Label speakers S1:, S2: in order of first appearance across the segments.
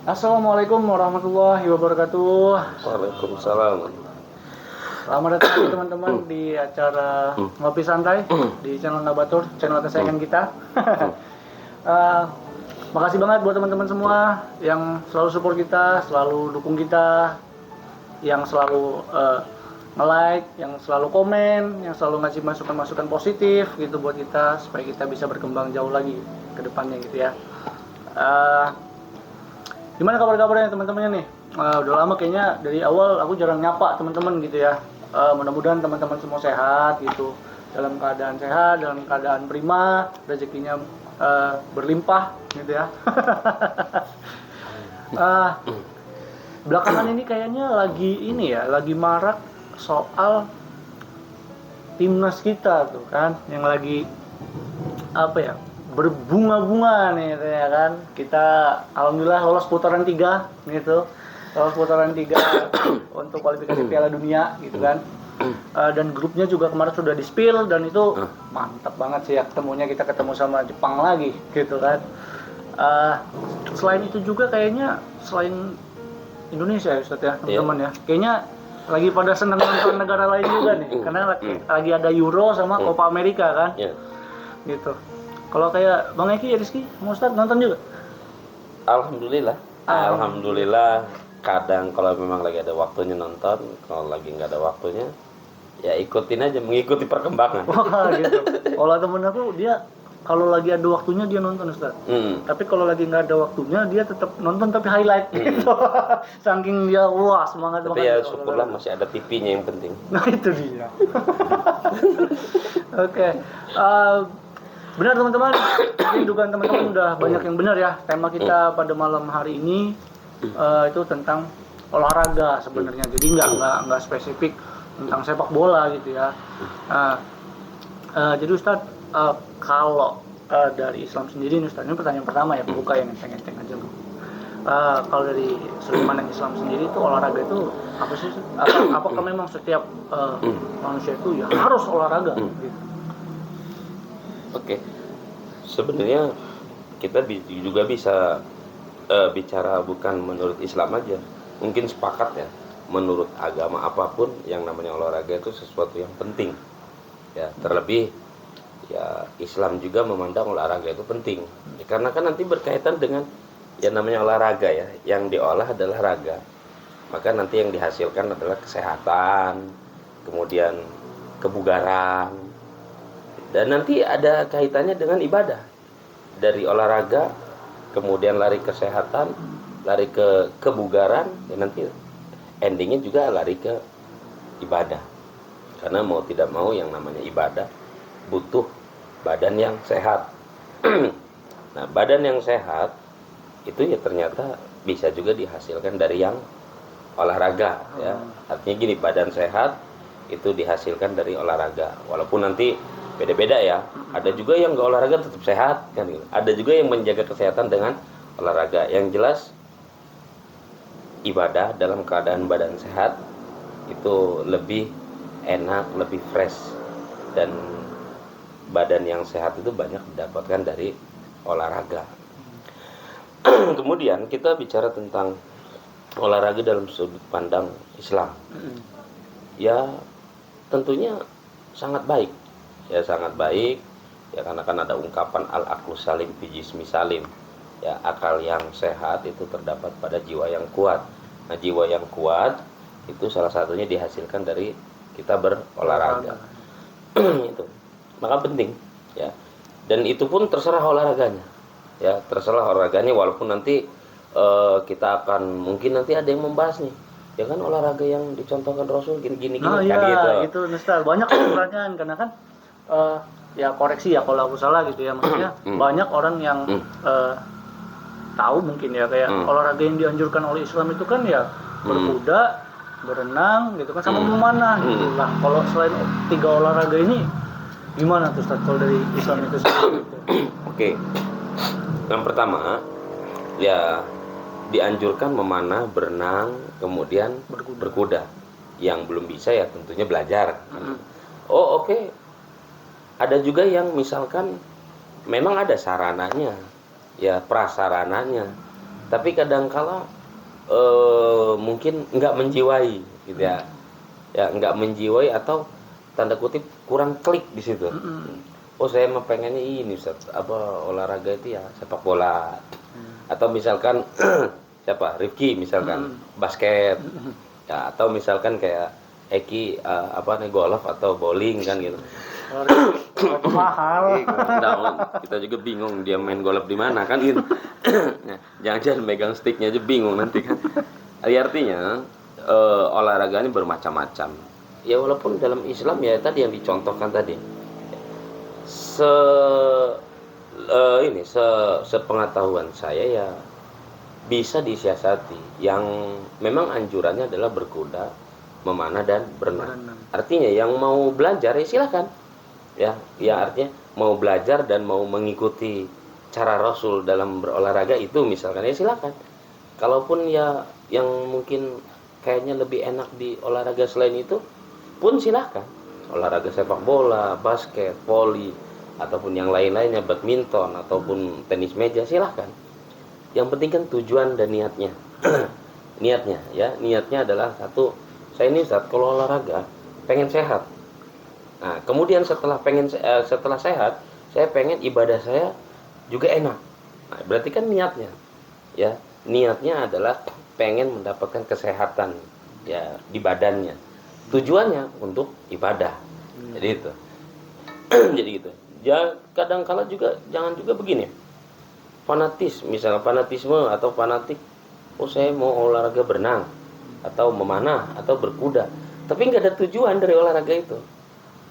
S1: Assalamualaikum warahmatullahi wabarakatuh.
S2: Waalaikumsalam.
S1: Selamat datang teman-teman di acara Ngopi Santai di channel Nabatur, channel kesayangan kita. Eh, Makasih banget buat teman-teman semua yang selalu support kita, selalu dukung kita, yang selalu nge-like, yang selalu komen, yang selalu ngasih masukan-masukan positif gitu buat kita supaya kita bisa berkembang jauh lagi ke depannya gitu ya. Gimana kabar-kabarnya teman-temannya nih? Udah lama kayaknya dari awal aku jarang nyapa teman-teman gitu ya. Mudah-mudahan teman-teman semua sehat gitu, dalam keadaan sehat, dalam keadaan prima, rezekinya berlimpah gitu ya. Belakangan ini kayaknya lagi marak soal timnas kita tuh kan, yang lagi berbunga-bunga nih ya kan. Kita alhamdulillah lolos putaran 3 gitu. Lolos putaran 3 untuk kualifikasi Piala Dunia gitu kan. Dan grupnya juga kemarin sudah di-spill dan itu mantap banget sih ya, kita ketemu sama Jepang lagi gitu kan. Selain itu juga kayaknya selain Indonesia ya Ustaz ya, teman-teman ya. Kayaknya lagi pada senang nonton negara lain juga nih, karena lagi ada Euro sama Copa America kan. Gitu. Kalau kayak Bang Eki, Rizky, mau Ustaz nonton juga?
S2: Alhamdulillah. Kadang kalau memang lagi ada waktunya nonton, kalau lagi nggak ada waktunya, ya ikutin aja, mengikuti perkembangan.
S1: Wah gitu. Kalau temen aku dia kalau lagi ada waktunya dia nonton Ustaz. Tapi kalau lagi nggak ada waktunya dia tetap nonton tapi highlight gitu. Saking dia wah semangat
S2: banget. Tapi ya syukurlah masih ada TV-nya yang penting.
S1: Nah itu dia. Oke. Benar teman-teman, mungkin dugaan teman-teman udah banyak yang benar ya. Tema kita pada malam hari ini itu tentang olahraga sebenarnya. Jadi nggak spesifik tentang sepak bola gitu ya. Jadi Ustadz, kalau dari Islam sendiri nih Ustadz, ini pertanyaan pertama ya, buka yang enteng-enteng aja loh. Kalau dari sudut pandang Islam sendiri itu olahraga itu apa sih? Apakah memang setiap manusia itu ya harus olahraga? Gitu?
S2: Oke. Sebenarnya kita juga bisa bicara bukan menurut Islam aja. Mungkin sepakat ya, menurut agama apapun yang namanya olahraga itu sesuatu yang penting. Ya, terlebih ya Islam juga memandang olahraga itu penting. Ya, karena kan nanti berkaitan dengan yang namanya olahraga ya, yang diolah adalah raga. Maka nanti yang dihasilkan adalah kesehatan, kemudian kebugaran. Dan nanti ada kaitannya dengan ibadah. Dari olahraga, kemudian lari ke kesehatan, lari ke kebugaran, dan nanti endingnya juga lari ke ibadah. Karena mau tidak mau yang namanya ibadah butuh badan yang sehat. Nah, badan yang sehat itu ya ternyata bisa juga dihasilkan dari yang olahraga ya. Artinya gini, badan sehat itu dihasilkan dari olahraga. Walaupun nanti beda-beda ya. Ada juga yang nggak olahraga tetap sehat kan gitu. Ada juga yang menjaga kesehatan dengan olahraga. Yang jelas ibadah dalam keadaan badan sehat itu lebih enak, lebih fresh, dan badan yang sehat itu banyak didapatkan dari olahraga. Kemudian kita bicara tentang olahraga dalam sudut pandang Islam. Ya tentunya sangat baik. Ya sangat baik ya, karena kan ada ungkapan al-aqlu salim fi jismi salim. Ya, akal yang sehat itu terdapat pada jiwa yang kuat. Nah, jiwa yang kuat itu salah satunya dihasilkan dari kita berolahraga. Itu. Maka penting ya. Dan itu pun terserah olahraganya. Ya, terserah olahraganya, walaupun nanti kita akan mungkin nanti ada yang membahas nih. Ya kan olahraga yang dicontohkan Rasul gini-gini kan gitu.
S1: Itu Ustaz, banyak pertanyaan karena kan ya koreksi ya kalau aku salah gitu ya, maksudnya banyak orang yang tahu mungkin ya kayak olahraga yang dianjurkan oleh Islam itu kan ya berkuda, berenang gitu kan, sama memanah gitu lah. Kalau selain 3 olahraga ini gimana tuh Ustaz kalau dari Islam itu sendiri gitu?
S2: Oke. Yang pertama ya dianjurkan memanah, berenang, kemudian berkuda. Yang belum bisa ya tentunya belajar. Oke. Ada juga yang misalkan memang ada sarananya, ya prasarananya, Tapi kadangkala mungkin nggak menjiwai gitu ya. Ya nggak menjiwai atau tanda kutip kurang klik di situ. Oh saya mah pengennya ini Ustaz, apa olahraga itu ya sepak bola. Atau misalkan siapa Rifki misalkan basket. Ya atau misalkan kayak Eki apa nih golf atau bowling kan gitu.
S1: Mahal.
S2: Kita juga bingung dia main golf di mana kan gitu. Nah, jangan-jangan megang sticknya aja bingung nanti kan. Artinya olahraganya bermacam-macam. Ya walaupun dalam Islam ya tadi yang dicontohkan tadi. Sepengetahuan saya ya bisa disiasati. Yang memang anjurannya adalah berkuda, memanah dan berenang. Artinya yang mau belajar ya silakan. Ya artinya mau belajar dan mau mengikuti cara Rasul dalam berolahraga itu misalkan ya silakan. Kalaupun ya yang mungkin kayaknya lebih enak di olahraga selain itu pun silakan. Olahraga sepak bola, basket, voli ataupun yang lain-lainnya, badminton ataupun tenis meja silakan. Yang penting kan tujuan dan niatnya. Niatnya adalah satu, saya ini Ustaz kalau olahraga pengen sehat. Nah, kemudian setelah sehat, saya pengen ibadah saya juga enak. Nah, berarti kan niatnya, ya niatnya adalah pengen mendapatkan kesehatan, ya di badannya. Tujuannya untuk ibadah. Jadi itu. Jadi gitu. Ya kadang-kala juga jangan juga begini. Fanatisme atau fanatik. Oh saya mau olahraga berenang atau memanah atau berkuda, tapi nggak ada tujuan dari olahraga itu.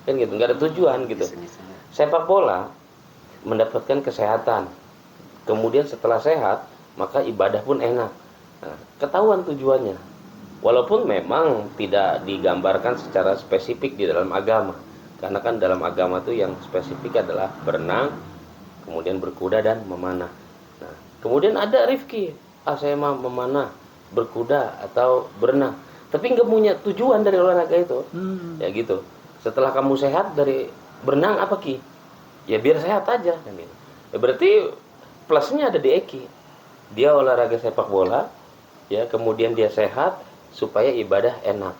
S2: Kan gitu, nggak ada tujuan gitu. Sepak bola mendapatkan kesehatan, kemudian setelah sehat maka ibadah pun enak. Nah, ketahuan tujuannya, walaupun memang tidak digambarkan secara spesifik di dalam agama, karena kan dalam agama itu yang spesifik adalah berenang, kemudian berkuda dan memanah. Nah, kemudian ada Rifki, saya mau memanah, berkuda atau berenang, tapi nggak punya tujuan dari olahraga itu. Ya gitu. Setelah kamu sehat dari berenang apa Ki? Ya biar sehat aja kan gitu. Ya berarti plusnya ada di Eki. Dia olahraga sepak bola, ya kemudian dia sehat supaya ibadah enak.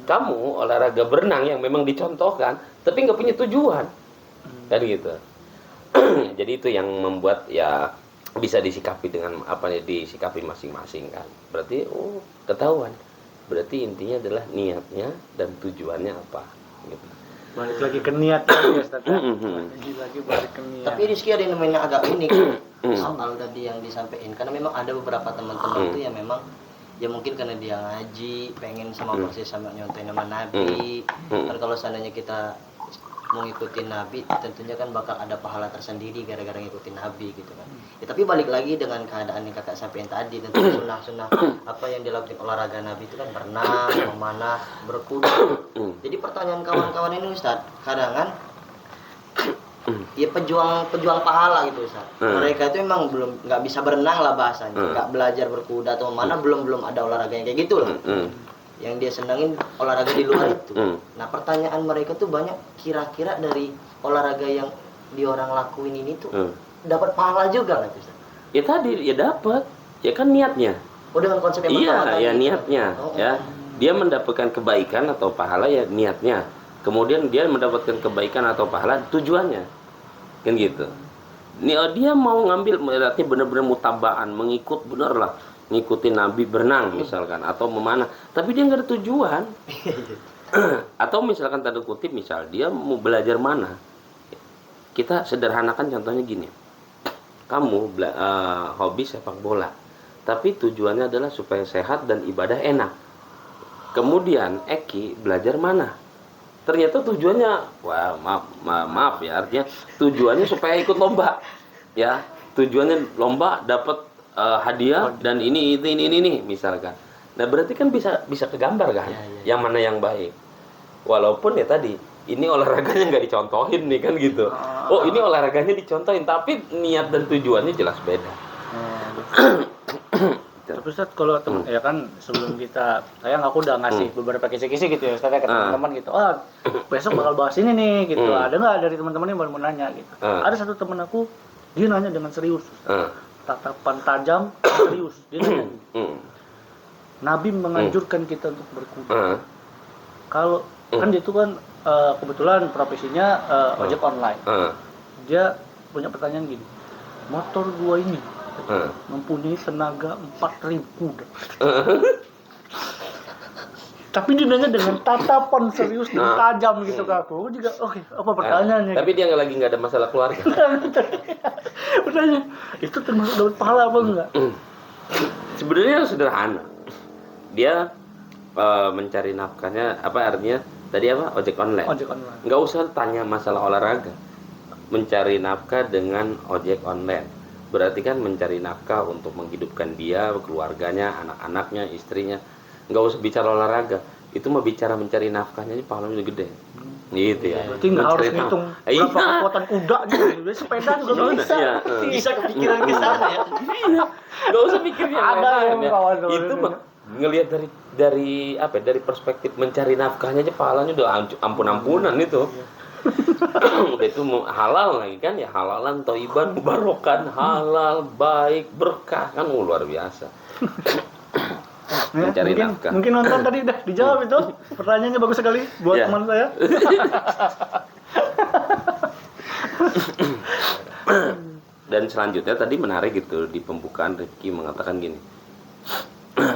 S2: Kamu olahraga berenang yang memang dicontohkan, tapi nggak punya tujuan, kan gitu. Jadi itu yang membuat ya bisa disikapi dengan apa ya disikapi masing-masing kan. Berarti ketahuan. Berarti intinya adalah niatnya dan tujuannya apa. Gitu.
S1: Balik lagi ke niatnya ya Ustaz. Lagi balik ke niat.
S3: Tapi Rizky ada yang namanya agak unik soal tadi yang disampaikan, karena memang ada beberapa teman-teman itu yang memang ya mungkin karena dia ngaji pengen sama persis sama nyontain nama Nabi. Kan kalau seandainya kita mau ngikutin Nabi tentunya kan bakal ada pahala tersendiri gara-gara ngikutin Nabi gitu kan. Ya tapi balik lagi dengan keadaan yang kakak sampaikan tadi, tentu sunnah-sunnah apa yang dilakukan olahraga Nabi itu kan berenang, memanah, berkuda. Jadi pertanyaan kawan-kawan ini Ustaz, kadang kan ya pejuang pahala gitu Ustaz. Mereka itu memang belum nggak bisa berenang lah bahasanya, nggak belajar berkuda atau memanah, belum ada olahraga yang kayak gitu lah. Yang dia senangin olahraga di luar itu. Nah pertanyaan mereka tuh banyak, kira-kira dari olahraga yang di orang lakuin ini tuh dapat pahala juga nggak Ustaz?
S2: Ya tadi ya dapat, ya kan niatnya.
S3: Oh dengan konsep yang pertama
S2: ya
S3: tadi.
S2: niatnya, ya dia mendapatkan kebaikan atau pahala ya niatnya. Kemudian dia mendapatkan kebaikan atau pahala tujuannya, kan gitu. Dia mau ngambil berarti benar-benar mutabaan, mengikut bener lah. Ngikutin Nabi berenang misalkan atau memanah, tapi dia nggak ada tujuan. Atau misalkan tanda kutip misal dia mau belajar mana, kita sederhanakan contohnya gini, kamu hobi sepak bola tapi tujuannya adalah supaya sehat dan ibadah enak. Kemudian Eki belajar mana, ternyata tujuannya maaf ya, artinya tujuannya supaya ikut lomba, ya tujuannya lomba dapat hadiah dan ini misalkan. Nah berarti kan bisa kegambar kan yang mana yang baik. Walaupun ya tadi ini olahraganya nggak dicontohin nih kan gitu. Oh ini olahraganya dicontohin tapi niat dan tujuannya jelas beda.
S1: Tapi Ustaz kalau ya kan sebelum kita aku udah ngasih beberapa kisi-kisi gitu ya Ustaz ya ke teman-teman gitu. Besok bakal bahas ini nih gitu. Ada nggak dari teman-teman yang baru mau nanya gitu. Ada satu teman aku dia nanya dengan serius. tatapan tajam, serius. Dia nanya gini, Nabi menganjurkan kita untuk berkuda. Kalau kan dia itu kan kebetulan profesinya ojek online. Dia punya pertanyaan gini, motor gua ini mempunyai tenaga 4.000 kuda. Tapi dia nanya dengan tatapan serius dan tajam gitu ke aku. Aku juga oke, apa pertanyaannya?
S2: Tapi dia nggak ada masalah keluarga.
S1: Pertanyaan, itu termasuk dapat pahala apa enggak?
S2: Sebenarnya sederhana. Dia mencari nafkahnya, apa artinya? Tadi apa? Ojek online.
S1: Ojek online.
S2: Nggak usah tanya masalah olahraga. Mencari nafkah dengan ojek online. Berarti kan mencari nafkah untuk menghidupkan dia, keluarganya, anak-anaknya, istrinya. Nggak usah bicara olahraga. Itu mau bicara mencari nafkahnya ini pahalanya udah gede. Gitu ya.
S1: Berarti nggak harus ngitung berapa kekuatan kuda gitu. Jadi sepeda juga bisa.
S2: Iya,
S3: Bisa kepikiran ke sana ya.
S2: Nggak usah mikirnya
S1: Ada yang
S2: ya.
S1: kawan
S2: Itu ngelihat dari apa? Dari perspektif mencari nafkahnya aja pahalanya udah ampun-ampunan itu. Udah itu halal lagi kan ya, halalan thayyiban mubarokan, halal, baik, berkah kan luar biasa. Mencari nafkah.
S1: Mungkin nonton tadi udah dijawab itu. Pertanyaannya bagus sekali buat teman saya.
S2: Dan selanjutnya tadi menarik gitu di pembukaan Rifki mengatakan gini.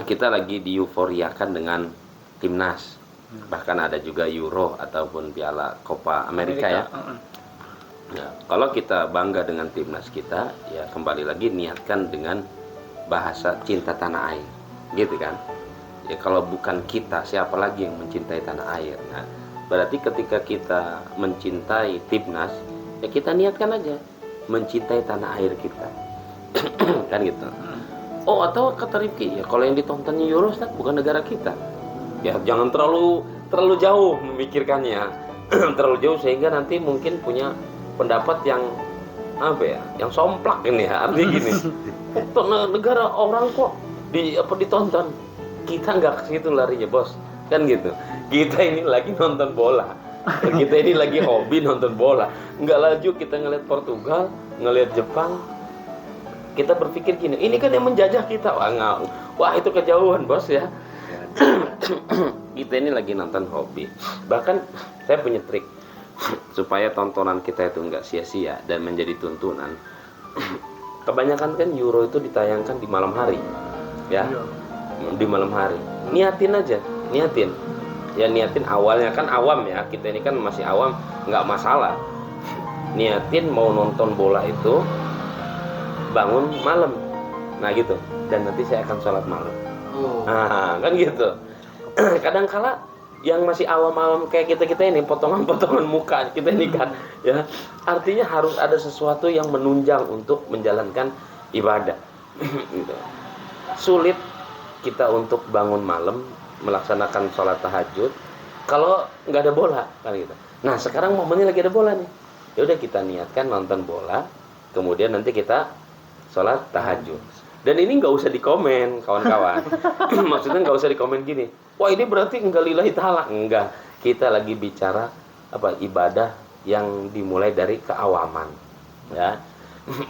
S2: Kita lagi dieuforiakan dengan timnas. Bahkan ada juga Euro ataupun Piala Copa Amerika ya. Ya, kalau kita bangga dengan timnas kita, ya kembali lagi niatkan dengan bahasa cinta tanah air, gitu kan? Ya kalau bukan kita, siapa lagi yang mencintai tanah air? Nah, berarti ketika kita mencintai timnas, ya kita niatkan aja mencintai tanah air kita, kan gitu. Oh atau kata Rifki, ya kalau yang ditontonnya Euro bukan negara kita, ya jangan terlalu jauh memikirkannya, terlalu jauh sehingga nanti mungkin punya pendapat yang apa ya, yang somplak ini ya, artinya gini, negara orang kok ditonton, kita nggak ke situ larinya bos, kan gitu. Kita ini lagi nonton bola, kita ini lagi hobi nonton bola, nggak laju kita ngeliat Portugal, ngeliat Jepang, kita berpikir gini, ini kan yang menjajah kita, wah itu kejauhan bos ya. Kita ini lagi nonton hobi. Bahkan saya punya trik supaya tontonan kita itu nggak sia-sia dan menjadi tuntunan. Kebanyakan kan Euro itu ditayangkan di malam hari, ya, di malam hari. Niatin aja, niatin. Ya niatin awalnya kan awam ya, kita ini kan masih awam, nggak masalah. Niatin mau nonton bola itu bangun malam, nah gitu. Dan nanti saya akan sholat malam. Nah, kan gitu. Kadang-kala yang masih awam-awam kayak kita ini, potongan-potongan muka kita ini kan, ya, artinya harus ada sesuatu yang menunjang untuk menjalankan ibadah. Gitu. Sulit kita untuk bangun malam melaksanakan sholat tahajud kalau nggak ada bola, kan gitu. Nah sekarang momennya lagi ada bola nih, ya udah kita niatkan nonton bola, kemudian nanti kita sholat tahajud. Dan ini nggak usah dikomen kawan-kawan. Maksudnya nggak usah dikomen gini, wah ini berarti enggak lillahi ta'ala. Enggak, kita lagi bicara apa, ibadah yang dimulai dari keawaman, ya.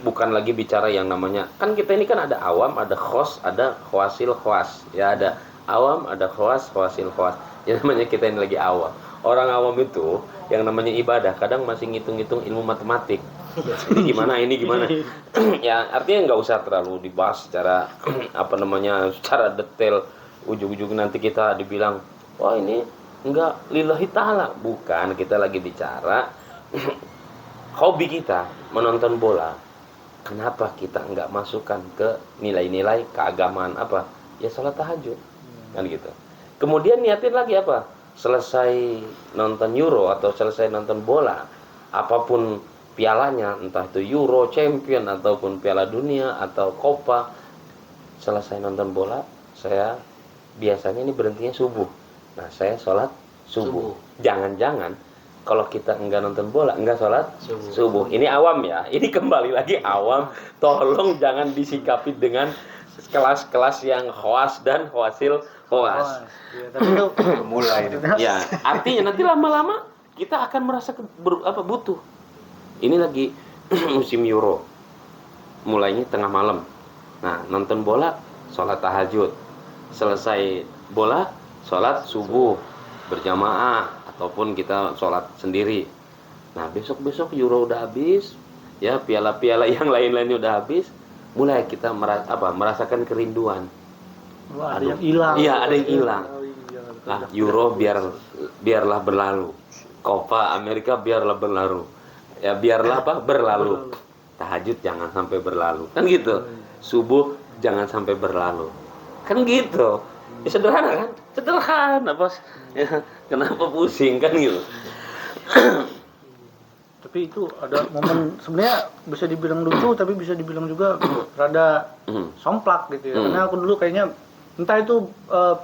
S2: Bukan lagi bicara yang namanya, kan kita ini kan ada awam, ada khos, ada khawasil khawas, ya, ada awam, ada khawas, khawasil khawas. Ya namanya kita ini lagi awam. Orang awam itu yang namanya ibadah kadang masih ngitung-ngitung ilmu matematik. Ini gimana? Ya artinya nggak usah terlalu dibahas secara apa namanya, secara detail. Ujung-ujung nanti kita dibilang, wah ini nggak lillahi ta'ala. Bukan, kita lagi bicara hobi kita menonton bola. Kenapa kita nggak masukkan ke nilai-nilai keagamaan apa? Ya salat tahajud, kan gitu. Kemudian niatin lagi apa? Selesai nonton Euro atau selesai nonton bola, apapun pialanya, entah itu Euro, Champion ataupun Piala Dunia atau Copa, selesai nonton bola, saya biasanya ini berhentinya subuh. Nah, saya sholat subuh. Jangan-jangan kalau kita enggak nonton bola, enggak sholat subuh. Ini awam ya. Ini kembali lagi awam. Tolong jangan disikapi dengan kelas-kelas yang khawas dan khawasil khawas.
S1: Ya, tapi itu
S4: mulai
S2: Ya, artinya nanti lama-lama kita akan merasa butuh. Ini lagi musim Euro. Mulainya tengah malam. Nah, nonton bola, sholat tahajud. Selesai bola, sholat subuh berjamaah ataupun kita sholat sendiri. Nah, besok Euro udah habis, ya piala-piala yang lain-lainnya udah habis, mulai kita merasakan kerinduan.
S1: Wah, ada yang hilang.
S2: Iya, ada yang hilang.
S1: Oh, iya, betul.
S2: Nah, Euro biarlah berlalu. Copa Amerika biarlah berlalu. Ya biarlah berlalu. Tahajud jangan sampai berlalu. Kan gitu. Subuh jangan sampai berlalu. Kan gitu. Ya, sederhana kan? Sederhana, Bos. Ya, kenapa pusing kan gitu.
S1: Tapi itu ada momen sebenarnya bisa dibilang lucu tapi bisa dibilang juga rada somplak gitu ya. Karena aku dulu kayaknya entah itu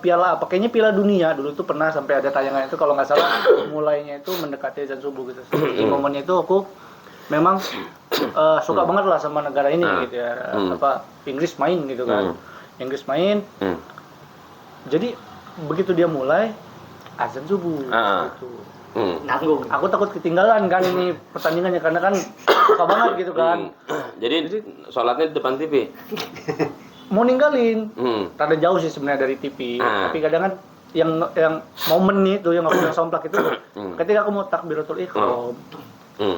S1: piala apa, kayaknya Piala Dunia dulu tuh pernah sampai ada tayangan itu kalau nggak salah mulainya itu mendekati azan subuh gitu. Di momennya itu aku memang suka banget lah sama negara ini gitu ya. Inggris main gitu kan. Inggris main. Jadi begitu dia mulai azan subuh gitu.
S3: Nanggung.
S1: Aku takut ketinggalan kan ini pertandingannya karena kan suka banget gitu kan.
S2: Jadi sholatnya di depan TV.
S1: Mau ninggalin, rada jauh sih sebenarnya dari TV. Tapi kadang kan yang momen itu yang aku bilang somplak itu ketika aku mau takbiratul ihram.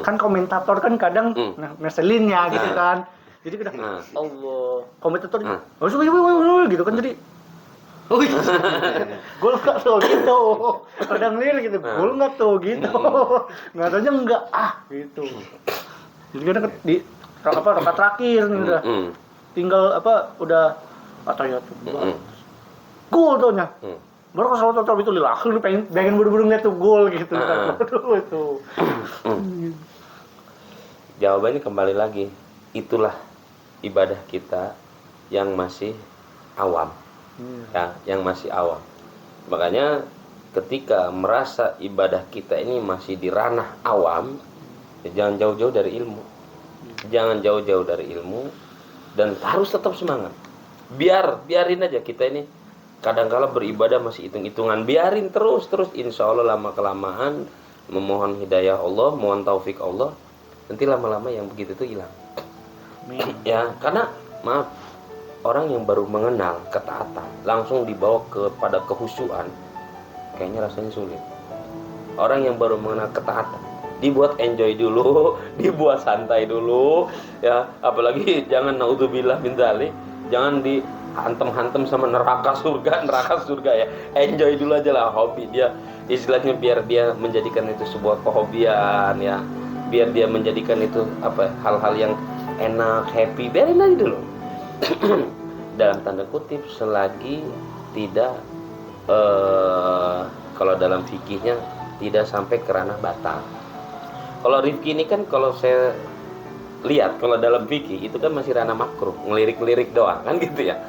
S1: Kan komentator kan kadang ngeselin ya gitu kan. Jadi kadang Allah, komentator gitu kan jadi gol nggak tuh gitu, kadang lirik gitu, gol nggak tuh gitu, nggak taunya enggak gitu. Jadi kadang di rakaat terakhir nih udah tinggal udah ya tuh gol tuh nya, baru kalau salah itu lilah, lu pengen buru-buru ngeliat tuh gol gitu, aduh itu.
S2: Jawabannya kembali lagi, itulah ibadah kita yang masih awam. Ya, yang masih awam. Makanya ketika merasa ibadah kita ini masih di ranah awam, ya jangan jauh-jauh dari ilmu. Jangan jauh-jauh dari ilmu dan harus tetap semangat. Biarin aja kita ini kadang-kala beribadah masih hitung-hitungan, biarin terus insya Allah lama kelamaan memohon hidayah Allah, mohon taufik Allah, nanti lama-lama yang begitu itu hilang. Ya, karena maaf, orang yang baru mengenal ketaatan langsung dibawa kepada kehusuan kayaknya rasanya sulit. Orang yang baru mengenal ketaatan dibuat enjoy dulu, dibuat santai dulu ya, apalagi jangan naudzubillah min dzalik, jangan dihantem-hantem sama neraka surga ya. Enjoy dulu aja lah, hobi dia istilahnya, biar dia menjadikan itu sebuah kehobian ya, biar dia menjadikan itu hal-hal yang enak, happy, biarin aja dulu. Dalam tanda kutip selagi tidak kalau dalam fikihnya tidak sampai ke ranah batal. Kalau Rifki ini kan kalau saya lihat kalau dalam fikih itu kan masih ranah makruh, ngelirik-ngelirik doang kan gitu ya.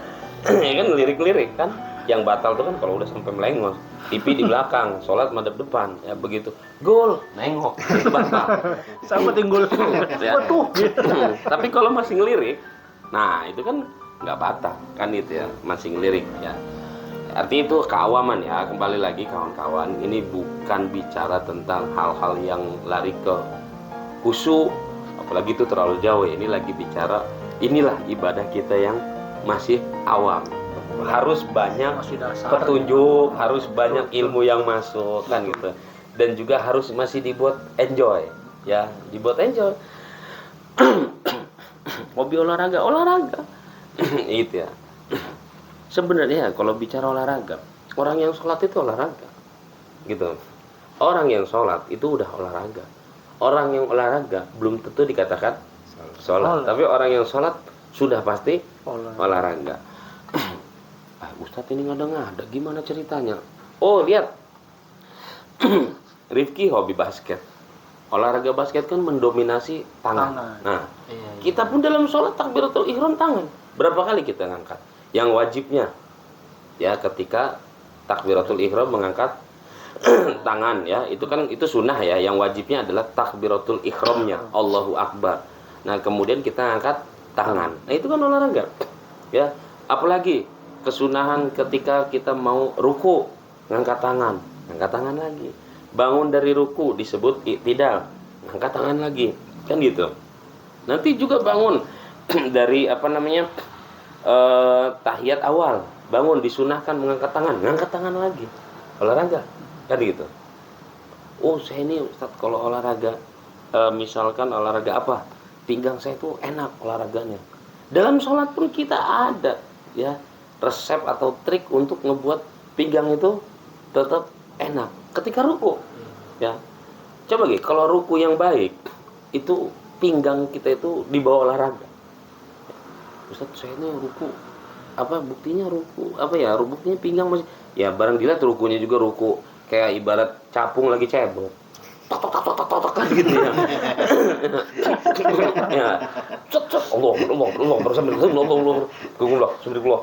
S2: Ya kan ngelirik-ngelirik kan, yang batal itu kan kalau udah sampai melengos, TV di belakang, sholat madhab depan ya, begitu gol nengok itu batal.
S1: Sama tinggul tuh gitu.
S2: Tapi kalau masih ngelirik, nah itu kan nggak batal kan itu ya, masih ngelirik ya. Artinya itu keawaman ya, kembali lagi kawan-kawan, ini bukan bicara tentang hal-hal yang lari ke khusyuk, apalagi itu terlalu jauh ya. Ini lagi bicara inilah ibadah kita yang masih awam, harus banyak petunjuk, harus banyak ilmu yang masuk kan gitu, dan juga harus masih dibuat enjoy ya, dibuat enjoy. Hobi olahraga itu ya. Sebenarnya kalau bicara olahraga, orang yang sholat itu olahraga gitu. Orang yang sholat itu udah olahraga. Orang yang olahraga belum tentu dikatakan sholat, tapi orang yang sholat sudah pasti olahraga. Ustadz ini ngada-ngada, gimana ceritanya? Oh lihat, Rifki hobi basket. Olahraga basket kan mendominasi tangan. Nah, kita pun dalam sholat takbiratul ihram tangan. Berapa kali kita ngangkat? Yang wajibnya ya ketika takbiratul ihram mengangkat tangan ya, itu kan itu sunnah ya. Yang wajibnya adalah takbiratul ihramnya, Allahu Akbar. Nah kemudian kita angkat tangan. Nah itu kan olahraga ya. Apalagi kesunahan ketika kita mau ruku, ngangkat tangan lagi. Bangun dari ruku disebut i'tidal, ngangkat tangan lagi kan gitu. Nanti juga bangun dari tahiyat awal, bangun disunahkan ngangkat tangan lagi, olahraga, kan gitu. Oh saya ini Ustadz kalau olahraga, misalkan olahraga apa, pinggang saya tuh enak olahraganya. Dalam sholat pun kita ada ya resep atau trik untuk ngebuat pinggang itu tetap enak ketika ruku. Ya, coba lagi kalau ruku yang baik itu pinggang kita itu dibawa olahraga. Ustadz saya ini ruku apa buktinya ruku apa ya buktinya pinggang masih ya barang dilihat rukunya juga ruku kayak ibarat capung lagi cebok tok kan gitu ya. Ya Allah terus Allah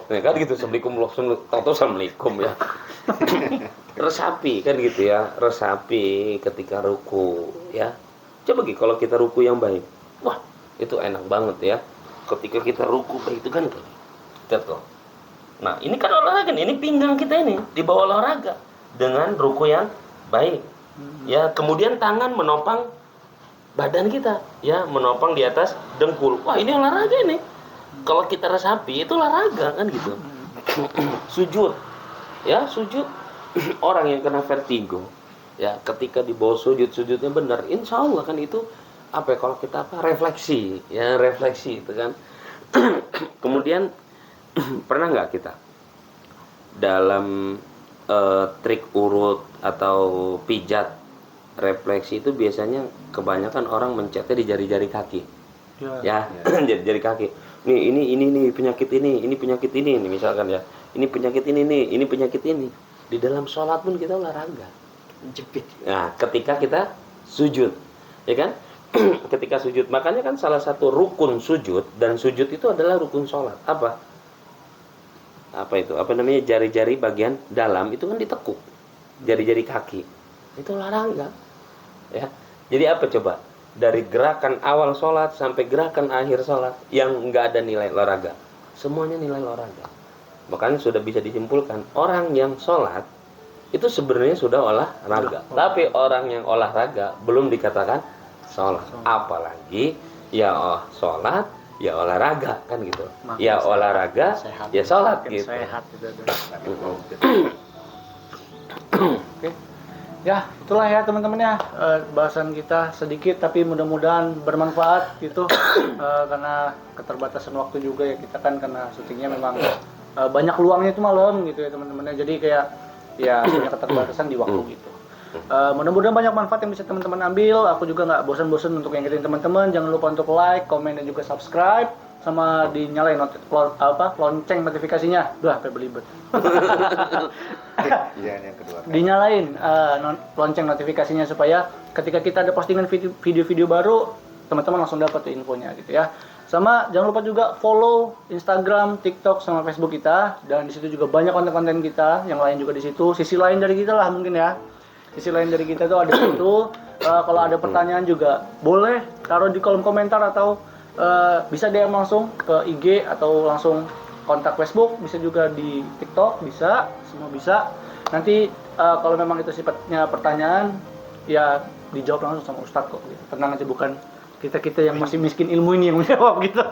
S2: ya kan gitu assalamualaikum ya. Resapi kan gitu ya, resapi ketika ruku ya. Coba lagi kalau kita ruku yang baik, wah itu enak banget ya. Ketika kita ruku baik itu kan lihat tuh. Nah ini kan olahraga nih, ini pinggang kita ini dibawa olahraga dengan ruku yang baik. Ya kemudian tangan menopang badan kita, ya menopang di atas dengkul. Wah ini olahraga nih. Kalau kita resapi itu olahraga kan gitu. Sujud, ya sujud. Orang yang kena vertigo, ya ketika di bawah sujudnya benar, insya Allah kan itu apa ya, kalau kita refleksi itu kan. Kemudian pernah nggak kita dalam trik urut atau pijat refleksi itu biasanya kebanyakan orang mencetnya di jari-jari kaki ya. Jari-jari kaki ini penyakit ini misalkan ya, ini penyakit ini penyakit ini. Di dalam sholat pun kita olahraga jepit. Nah ketika kita sujud ya kan. Ketika sujud, makanya kan salah satu rukun sujud, dan sujud itu adalah rukun sholat. Apa itu? Apa namanya, jari-jari bagian dalam itu kan ditekuk, jari-jari kaki itu olahraga ya. Jadi apa coba, dari gerakan awal sholat sampai gerakan akhir sholat yang nggak ada nilai olahraga, semuanya nilai olahraga. Makanya sudah bisa disimpulkan orang yang sholat itu sebenarnya sudah olahraga. Tapi orang yang olahraga belum dikatakan sholat. Apalagi ya sholat ya olahraga kan gitu. Makin ya olahraga sehat. Ya sholat makin gitu. Sehat gitu.
S1: Oke. Ya itulah ya teman-teman ya, bahasan kita sedikit tapi mudah-mudahan bermanfaat gitu. Karena keterbatasan waktu juga ya, kita kan karena syutingnya memang banyak luangnya itu malam gitu ya teman-teman. Jadi kayak ya punya keterbatasan di waktu gitu. Mudah-mudahan banyak manfaat yang bisa teman-teman ambil. Aku juga nggak bosan-bosan untuk ngingetin teman-teman, jangan lupa untuk like, komen, dan juga subscribe, sama dinyalain lonceng notifikasinya. Udah sampai belibet.
S4: Iya, yang kedua.
S1: Dinyalain lonceng notifikasinya supaya ketika kita ada postingan video-video baru, teman-teman langsung dapat infonya gitu ya. Sama jangan lupa juga follow Instagram, TikTok, sama Facebook kita, dan di situ juga banyak konten-konten kita yang lain juga di situ. Sisi lain dari kita lah mungkin ya. Sisi lain dari kita tuh ada di situ. Kalau ada pertanyaan juga boleh taruh di kolom komentar atau bisa DM langsung ke IG atau langsung kontak Facebook, bisa juga di TikTok, bisa, semua bisa. Nanti kalau memang itu sifatnya pertanyaan, ya dijawab langsung sama Ustadz kok. Gitu. Tenang aja, bukan kita yang masih miskin ilmu ini yang menjawab gitu.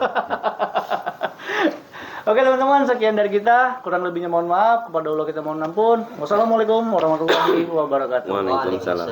S1: Oke teman-teman, sekian dari kita. Kurang lebihnya mohon maaf. Kepada Allah kita mohon ampun. Wassalamualaikum warahmatullahi wabarakatuh.
S2: Waalaikumsalam.